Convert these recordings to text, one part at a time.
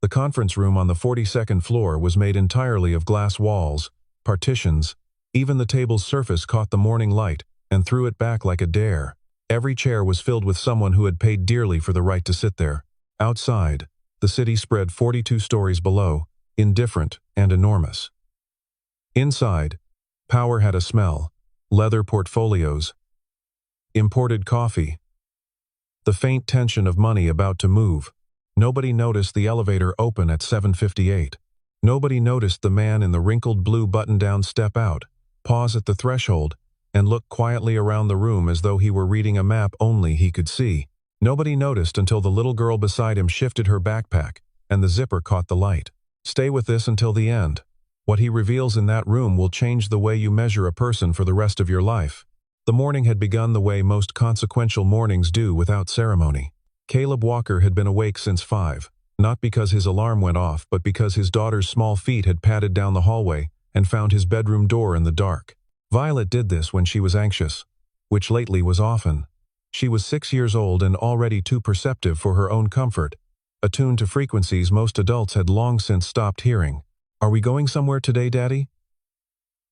The conference room on the 42nd floor was made entirely of glass walls, partitions. Even the table's surface caught the morning light and threw it back like a dare. Every chair was filled with someone who had paid dearly for the right to sit there. Outside, the city spread 42 stories below, indifferent and enormous. Inside, power had a smell, leather portfolios, imported coffee, the faint tension of money about to move. Nobody noticed the elevator open at 7:58. Nobody noticed the man in the wrinkled blue button-down step out, pause at the threshold, and look quietly around the room as though he were reading a map only he could see. Nobody noticed until the little girl beside him shifted her backpack, and the zipper caught the light. Stay with this until the end. What he reveals in that room will change the way you measure a person for the rest of your life. The morning had begun the way most consequential mornings do, without ceremony. Caleb Walker had been awake since 5, not because his alarm went off, but because his daughter's small feet had padded down the hallway and found his bedroom door in the dark. Violet did this when she was anxious, which lately was often. She was 6 years old and already too perceptive for her own comfort, attuned to frequencies most adults had long since stopped hearing. "Are we going somewhere today, Daddy?"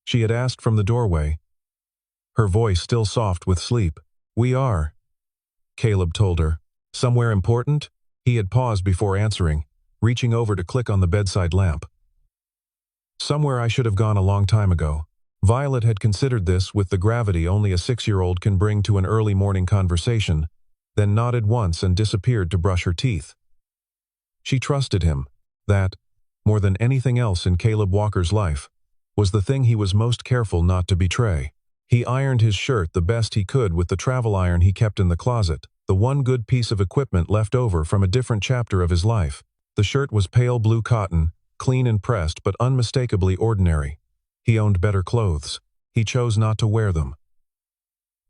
she had asked from the doorway, her voice still soft with sleep. "We are," Caleb told her. "Somewhere important?" He had paused before answering, reaching over to click on the bedside lamp. "Somewhere I should have gone a long time ago." Violet had considered this with the gravity only a 6-year-old can bring to an early morning conversation, then nodded once and disappeared to brush her teeth. She trusted him. That, more than anything else in Caleb Walker's life, was the thing he was most careful not to betray. He ironed his shirt the best he could with the travel iron he kept in the closet, the one good piece of equipment left over from a different chapter of his life. The shirt was pale blue cotton, clean and pressed but unmistakably ordinary. He owned better clothes. He chose not to wear them.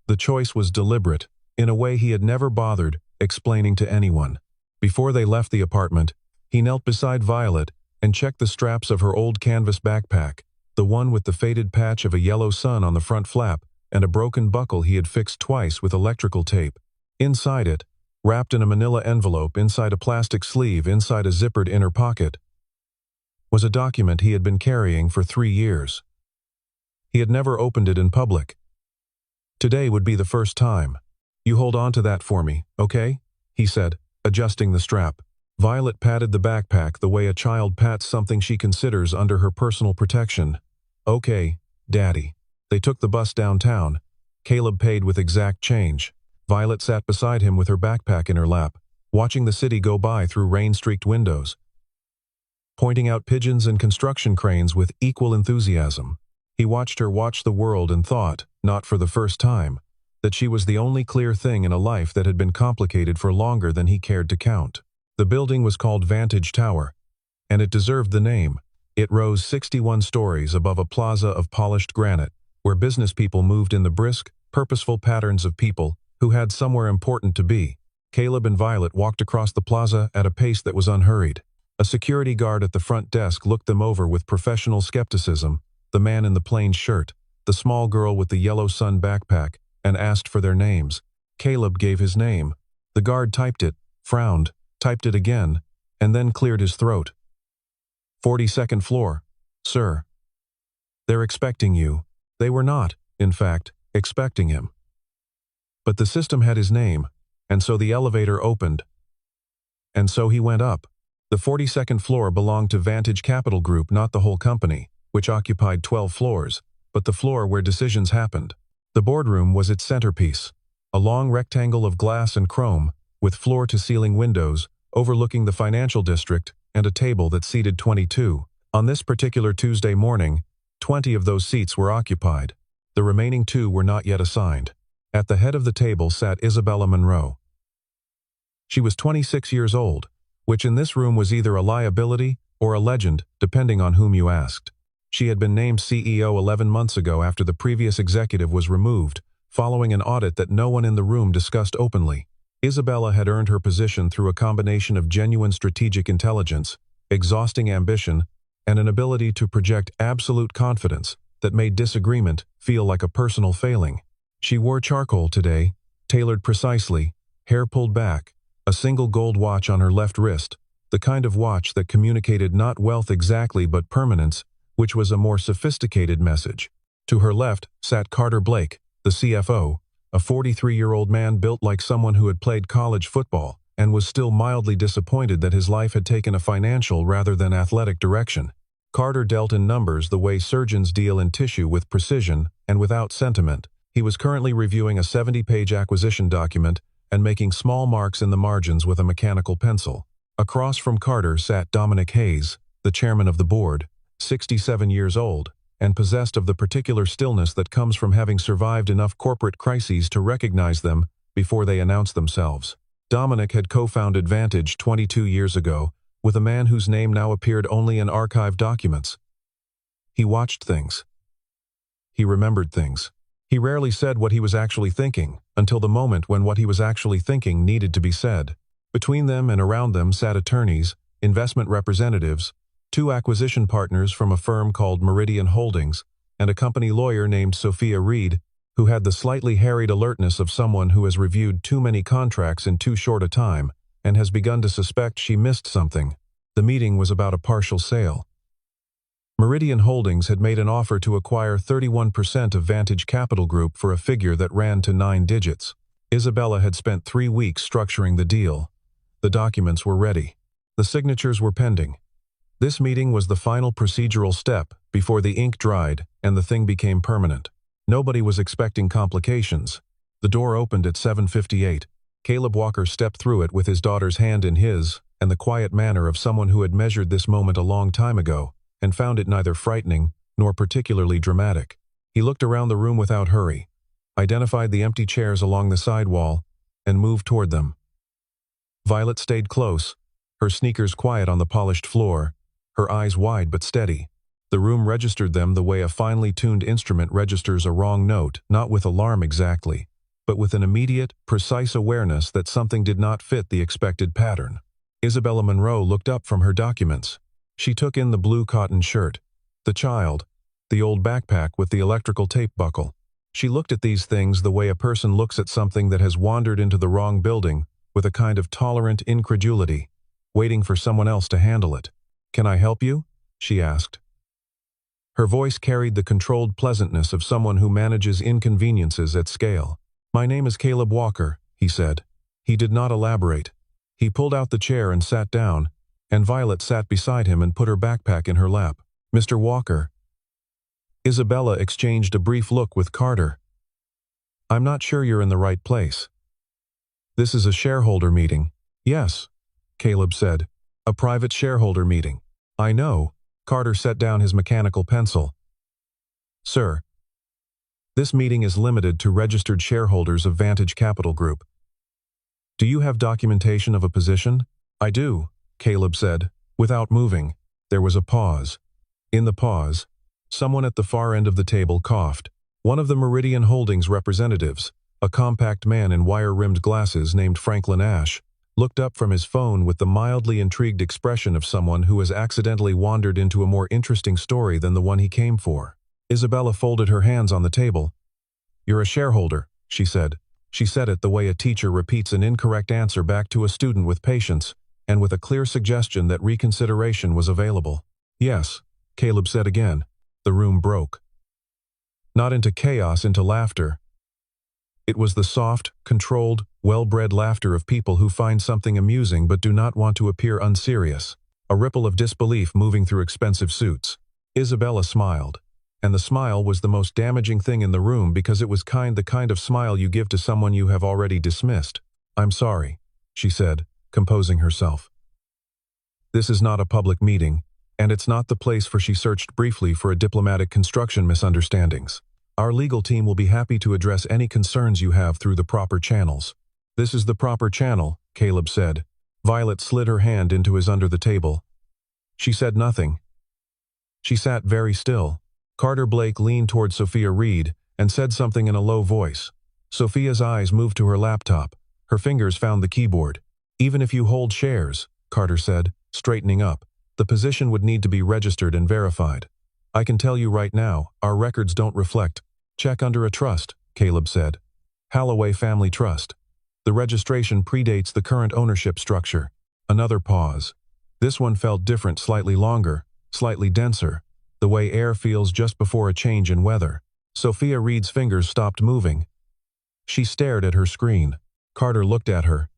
The choice was deliberate, in a way he had never bothered explaining to anyone. Before they left the apartment, he knelt beside Violet and checked the straps of her old canvas backpack, the one with the faded patch of a yellow sun on the front flap and a broken buckle he had fixed twice with electrical tape. Inside it, wrapped in a manila envelope inside a plastic sleeve inside a zippered inner pocket, was a document he had been carrying for 3 years. He had never opened it in public. Today would be the first time. "You hold on to that for me, okay?" he said, adjusting the strap. Violet patted the backpack the way a child pats something she considers under her personal protection. "Okay, Daddy." They took the bus downtown. Caleb paid with exact change. Violet sat beside him with her backpack in her lap, watching the city go by through rain-streaked windows, pointing out pigeons and construction cranes with equal enthusiasm. He watched her watch the world and thought, not for the first time, that she was the only clear thing in a life that had been complicated for longer than he cared to count. The building was called Vantage Tower, and it deserved the name. It rose 61 stories above a plaza of polished granite, where business people moved in the brisk, purposeful patterns of people who had somewhere important to be. Caleb and Violet walked across the plaza at a pace that was unhurried. A security guard at the front desk looked them over with professional skepticism, the man in the plain shirt, the small girl with the yellow sun backpack, and asked for their names. Caleb gave his name. The guard typed it, frowned, typed it again, and then cleared his throat. 42nd floor, sir. They're expecting you." They were not, in fact, expecting him. But the system had his name, and so the elevator opened. And so he went up. The 42nd floor belonged to Vantage Capital Group, not the whole company, which occupied 12 floors, but the floor where decisions happened. The boardroom was its centerpiece, a long rectangle of glass and chrome, with floor-to-ceiling windows, overlooking the financial district, and a table that seated 22. On this particular Tuesday morning, 20 of those seats were occupied. The remaining 2 were not yet assigned. At the head of the table sat Isabella Monroe. She was 26 years old, which in this room was either a liability or a legend, depending on whom you asked. She had been named CEO 11 months ago after the previous executive was removed, following an audit that no one in the room discussed openly. Isabella had earned her position through a combination of genuine strategic intelligence, exhausting ambition, and an ability to project absolute confidence that made disagreement feel like a personal failing. She wore charcoal today, tailored precisely, hair pulled back, a single gold watch on her left wrist, the kind of watch that communicated not wealth exactly but permanence, which was a more sophisticated message. To her left sat Carter Blake, the CFO, a 43-year-old man built like someone who had played college football and was still mildly disappointed that his life had taken a financial rather than athletic direction. Carter dealt in numbers the way surgeons deal in tissue, with precision and without sentiment. He was currently reviewing a 70-page acquisition document and making small marks in the margins with a mechanical pencil. Across from Carter sat Dominic Hayes, the chairman of the board, 67 years old, and possessed of the particular stillness that comes from having survived enough corporate crises to recognize them before they announce themselves. Dominic had co-founded Vantage 22 years ago with a man whose name now appeared only in archived documents. He watched things. He remembered things. He rarely said what he was actually thinking, until the moment when what he was actually thinking needed to be said. Between them and around them sat attorneys, investment representatives, 2 acquisition partners from a firm called Meridian Holdings, and a company lawyer named Sophia Reed, who had the slightly harried alertness of someone who has reviewed too many contracts in too short a time and has begun to suspect she missed something. The meeting was about a partial sale. Meridian Holdings had made an offer to acquire 31% of Vantage Capital Group for a figure that ran to 9 digits. Isabella had spent 3 weeks structuring the deal. The documents were ready. The signatures were pending. This meeting was the final procedural step before the ink dried and the thing became permanent. Nobody was expecting complications. The door opened at 7:58. Caleb Walker stepped through it with his daughter's hand in his, and the quiet manner of someone who had measured this moment a long time ago, and found it neither frightening nor particularly dramatic. He looked around the room without hurry, identified the empty chairs along the side wall, and moved toward them. Violet stayed close, her sneakers quiet on the polished floor, her eyes wide but steady. The room registered them the way a finely tuned instrument registers a wrong note, not with alarm exactly, but with an immediate, precise awareness that something did not fit the expected pattern. Isabella Monroe looked up from her documents. She took in the blue cotton shirt, the child, the old backpack with the electrical tape buckle. She looked at these things the way a person looks at something that has wandered into the wrong building, with a kind of tolerant incredulity, waiting for someone else to handle it. "Can I help you?" she asked. Her voice carried the controlled pleasantness of someone who manages inconveniences at scale. "My name is Caleb Walker," he said. He did not elaborate. He pulled out the chair and sat down, and Violet sat beside him and put her backpack in her lap. "Mr. Walker." Isabella exchanged a brief look with Carter. "I'm not sure you're in the right place. This is a shareholder meeting." "Yes," Caleb said. "A private shareholder meeting." "I know." Carter set down his mechanical pencil. "Sir, this meeting is limited to registered shareholders of Vantage Capital Group. Do you have documentation of a position?" "I do," Caleb said, without moving. There was a pause. In the pause, someone at the far end of the table coughed. One of the Meridian Holdings representatives, a compact man in wire-rimmed glasses named Franklin Ash, looked up from his phone with the mildly intrigued expression of someone who has accidentally wandered into a more interesting story than the one he came for. Isabella folded her hands on the table. "You're a shareholder," she said. She said it the way a teacher repeats an incorrect answer back to a student with patience, and with a clear suggestion that reconsideration was available. "Yes," Caleb said again. The room broke. Not into chaos, into laughter. It was the soft, controlled, well-bred laughter of people who find something amusing but do not want to appear unserious. A ripple of disbelief moving through expensive suits. Isabella smiled. And the smile was the most damaging thing in the room because it was the kind of smile you give to someone you have already dismissed. "I'm sorry," she said, composing herself. "This is not a public meeting, and it's not the place for." She searched briefly for a diplomatic construction misunderstandings. "Our legal team will be happy to address any concerns you have through the proper channels." "This is the proper channel," Caleb said. Violet slid her hand into his under the table. She said nothing. She sat very still. Carter Blake leaned toward Sophia Reed and said something in a low voice. Sophia's eyes moved to her laptop. Her fingers found the keyboard. "Even if you hold shares," Carter said, straightening up, "the position would need to be registered and verified. I can tell you right now, our records don't reflect." "Check under a trust," Caleb said. "Holloway Family Trust. The registration predates the current ownership structure." Another pause. This one felt different, slightly longer, slightly denser, the way air feels just before a change in weather. Sophia Reed's fingers stopped moving. She stared at her screen. Carter looked at her.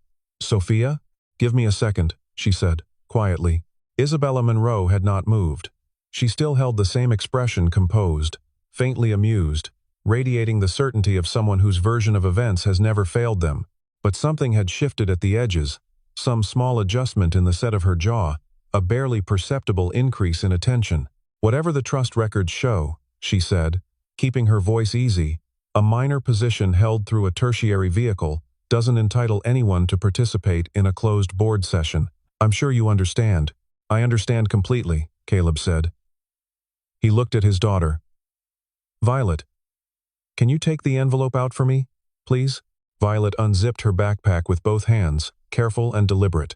"Sophia? Give me a second," she said, quietly. Isabella Monroe had not moved. She still held the same expression, composed, faintly amused, radiating the certainty of someone whose version of events has never failed them. But something had shifted at the edges, some small adjustment in the set of her jaw, a barely perceptible increase in attention. "Whatever the trust records show," she said, keeping her voice easy, "a minor position held through a tertiary vehicle doesn't entitle anyone to participate in a closed board session. I'm sure you understand." "I understand completely," Caleb said. He looked at his daughter. "Violet, can you take the envelope out for me, please?" Violet unzipped her backpack with both hands, careful and deliberate.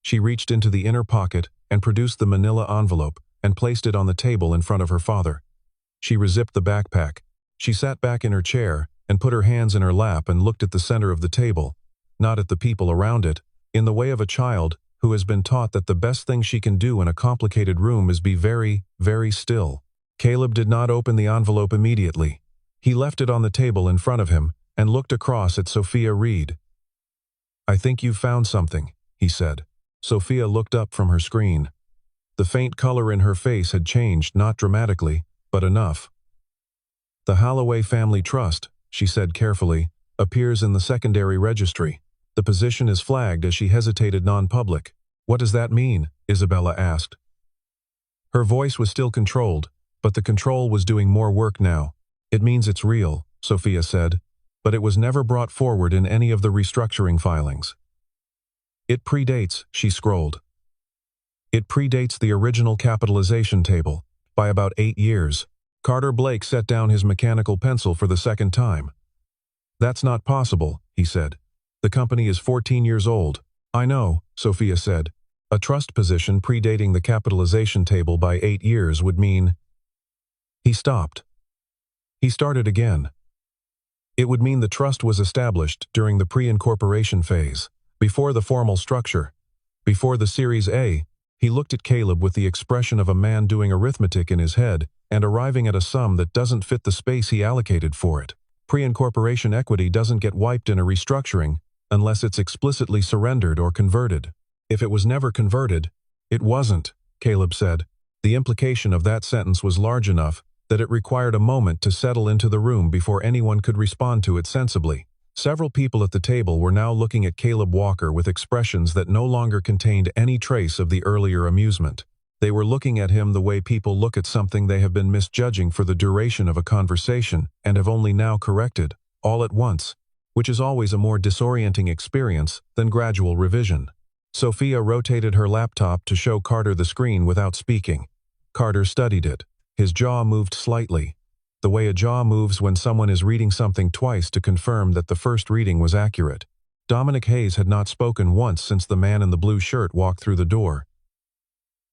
She reached into the inner pocket and produced the manila envelope and placed it on the table in front of her father. She rezipped the backpack. She sat back in her chair and put her hands in her lap and looked at the center of the table, not at the people around it, in the way of a child who has been taught that the best thing she can do in a complicated room is be very, very still. Caleb did not open the envelope immediately. He left it on the table in front of him and looked across at Sophia Reed. "I think you've found something," he said. Sophia looked up from her screen. The faint color in her face had changed, not dramatically, but enough. "The Holloway Family Trust," she said carefully, "appears in the secondary registry. The position is flagged," as she hesitated, "non-public." "What does that mean?" Isabella asked. Her voice was still controlled, but the control was doing more work now. "It means it's real," Sophia said, "but it was never brought forward in any of the restructuring filings." "It predates," she scrolled. "It predates the original capitalization table by about 8 years. Carter Blake set down his mechanical pencil for the second time. "That's not possible," he said. "The company is 14 years old." "I know," Sophia said. "A trust position predating the capitalization table by 8 years would mean—" He stopped. He started again. "It would mean the trust was established during the pre-incorporation phase, before the formal structure, before the Series A." He looked at Caleb with the expression of a man doing arithmetic in his head and arriving at a sum that doesn't fit the space he allocated for it. Pre-incorporation equity doesn't get wiped in a restructuring unless it's explicitly surrendered or converted. If it was never converted, it wasn't, Caleb said. The implication of that sentence was large enough that it required a moment to settle into the room before anyone could respond to it sensibly. Several people at the table were now looking at Caleb Walker with expressions that no longer contained any trace of the earlier amusement. They were looking at him the way people look at something they have been misjudging for the duration of a conversation and have only now corrected, all at once, which is always a more disorienting experience than gradual revision. Sophia rotated her laptop to show Carter the screen without speaking. Carter studied it. His jaw moved slightly, the way a jaw moves when someone is reading something twice to confirm that the first reading was accurate. Dominic Hayes had not spoken once since the man in the blue shirt walked through the door.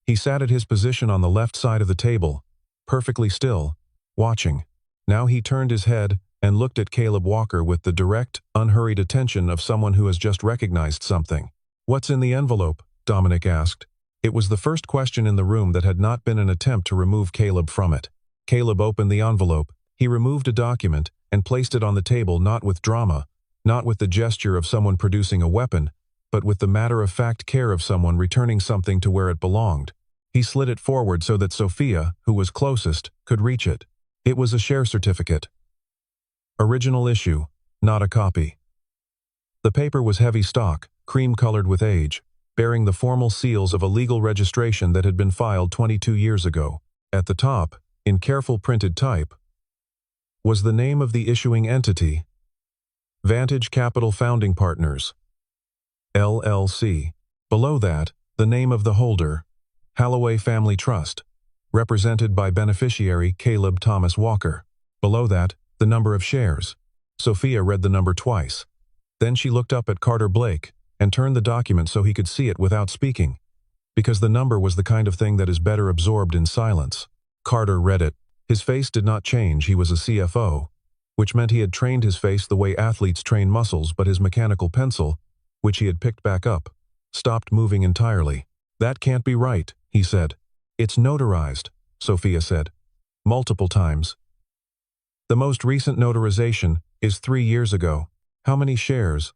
He sat at his position on the left side of the table, perfectly still, watching. Now he turned his head and looked at Caleb Walker with the direct, unhurried attention of someone who has just recognized something. "What's in the envelope?" Dominic asked. It was the first question in the room that had not been an attempt to remove Caleb from it. Caleb opened the envelope. He removed a document and placed it on the table, not with drama, not with the gesture of someone producing a weapon, but with the matter-of-fact care of someone returning something to where it belonged. He slid it forward so that Sophia, who was closest, could reach it. It was a share certificate. Original issue, not a copy. The paper was heavy stock, cream-colored with age, bearing the formal seals of a legal registration that had been filed 22 years ago. At the top, in careful printed type, was the name of the issuing entity, Vantage Capital Founding Partners, LLC. Below that, the name of the holder, Holloway Family Trust, represented by beneficiary Caleb Thomas Walker. Below that, the number of shares. Sophia read the number twice. Then she looked up at Carter Blake and turned the document so he could see it without speaking, because the number was the kind of thing that is better absorbed in silence. Carter read it. His face did not change. He was a CFO, which meant he had trained his face the way athletes train muscles, but his mechanical pencil, which he had picked back up, stopped moving entirely. That can't be right, he said. It's notarized, Sophia said. Multiple times. The most recent notarization is 3 years ago. How many shares?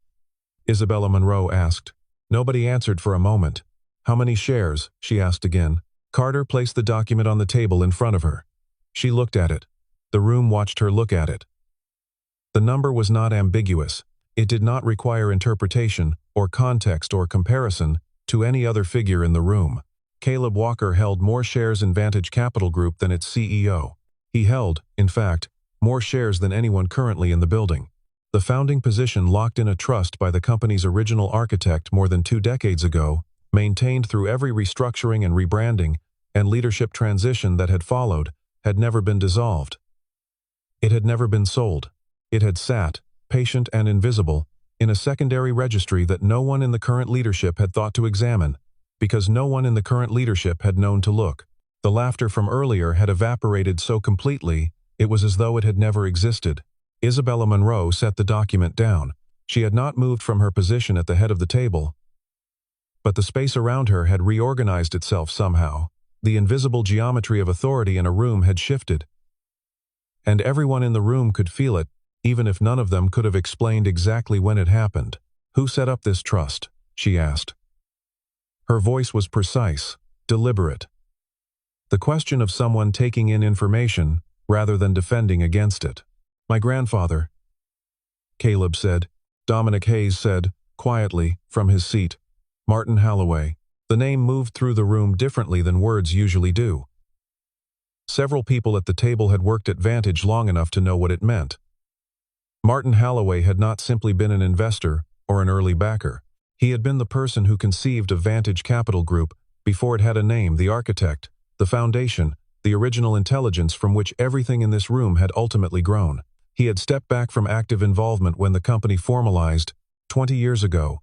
Isabella Monroe asked. Nobody answered for a moment. How many shares? She asked again. Carter placed the document on the table in front of her. She looked at it. The room watched her look at it. The number was not ambiguous. It did not require interpretation, or context or comparison, to any other figure in the room. Caleb Walker held more shares in Vantage Capital Group than its CEO. He held, in fact, more shares than anyone currently in the building. The founding position locked in a trust by the company's original architect more than 2 decades ago, maintained through every restructuring and rebranding, and leadership transition that had followed, had never been dissolved. It had never been sold. It had sat, patient and invisible, in a secondary registry that no one in the current leadership had thought to examine, because no one in the current leadership had known to look. The laughter from earlier had evaporated so completely, it was as though it had never existed. Isabella Monroe set the document down. She had not moved from her position at the head of the table, but the space around her had reorganized itself somehow. The invisible geometry of authority in a room had shifted. And everyone in the room could feel it, even if none of them could have explained exactly when it happened. Who set up this trust? She asked. Her voice was precise, deliberate. The question of someone taking in information, rather than defending against it. My grandfather, Caleb said. Dominic Hayes said, quietly, from his seat. Martin Halloway. The name moved through the room differently than words usually do. Several people at the table had worked at Vantage long enough to know what it meant. Martin Halloway had not simply been an investor or an early backer. He had been the person who conceived of Vantage Capital Group before it had a name, the architect, the foundation, the original intelligence from which everything in this room had ultimately grown. He had stepped back from active involvement when the company formalized, 20 years ago,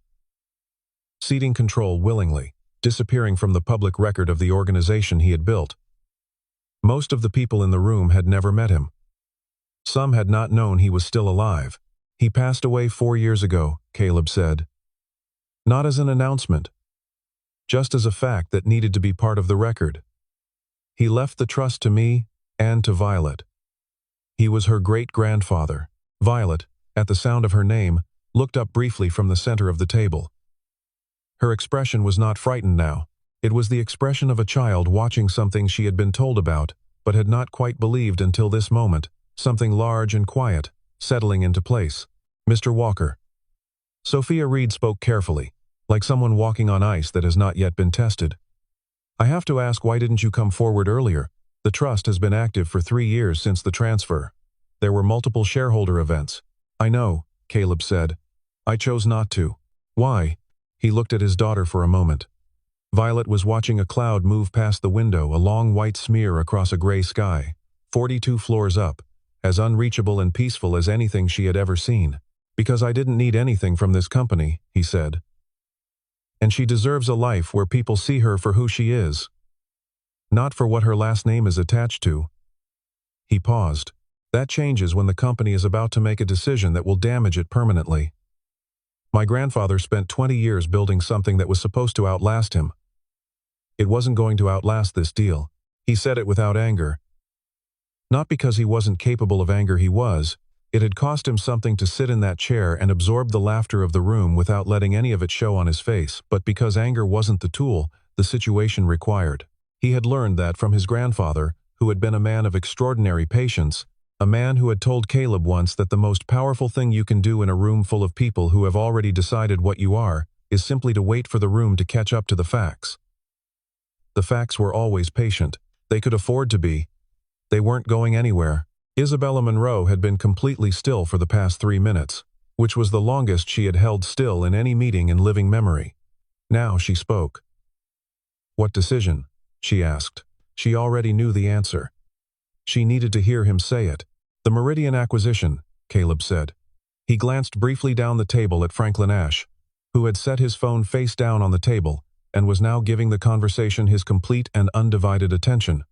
ceding control willingly, disappearing from the public record of the organization he had built. Most of the people in the room had never met him. Some had not known he was still alive. He passed away 4 years ago, Caleb said. Not as an announcement, just as a fact that needed to be part of the record. He left the trust to me and to Violet. He was her great-grandfather. Violet, at the sound of her name, looked up briefly from the center of the table. Her expression was not frightened now. It was the expression of a child watching something she had been told about, but had not quite believed until this moment, something large and quiet, settling into place. Mr. Walker. Sophia Reed spoke carefully, like someone walking on ice that has not yet been tested. I have to ask, why didn't you come forward earlier? The trust has been active for 3 years since the transfer. There were multiple shareholder events. I know, Caleb said. I chose not to. Why? He looked at his daughter for a moment. Violet was watching a cloud move past the window, a long white smear across a gray sky, 42 floors up, as unreachable and peaceful as anything she had ever seen. Because I didn't need anything from this company, he said. And she deserves a life where people see her for who she is, not for what her last name is attached to. He paused. That changes when the company is about to make a decision that will damage it permanently. My grandfather spent 20 years building something that was supposed to outlast him. It wasn't going to outlast this deal. He said it without anger. Not because he wasn't capable of anger, he was. It had cost him something to sit in that chair and absorb the laughter of the room without letting any of it show on his face, but because anger wasn't the tool the situation required. He had learned that from his grandfather, who had been a man of extraordinary patience, a man who had told Caleb once that the most powerful thing you can do in a room full of people who have already decided what you are, is simply to wait for the room to catch up to the facts. The facts were always patient. They could afford to be. They weren't going anywhere. Isabella Monroe had been completely still for the past 3 minutes, which was the longest she had held still in any meeting in living memory. Now she spoke. What decision? She asked. She already knew the answer. She needed to hear him say it. The Meridian acquisition, Caleb said. He glanced briefly down the table at Franklin Ash, who had set his phone face down on the table and was now giving the conversation his complete and undivided attention.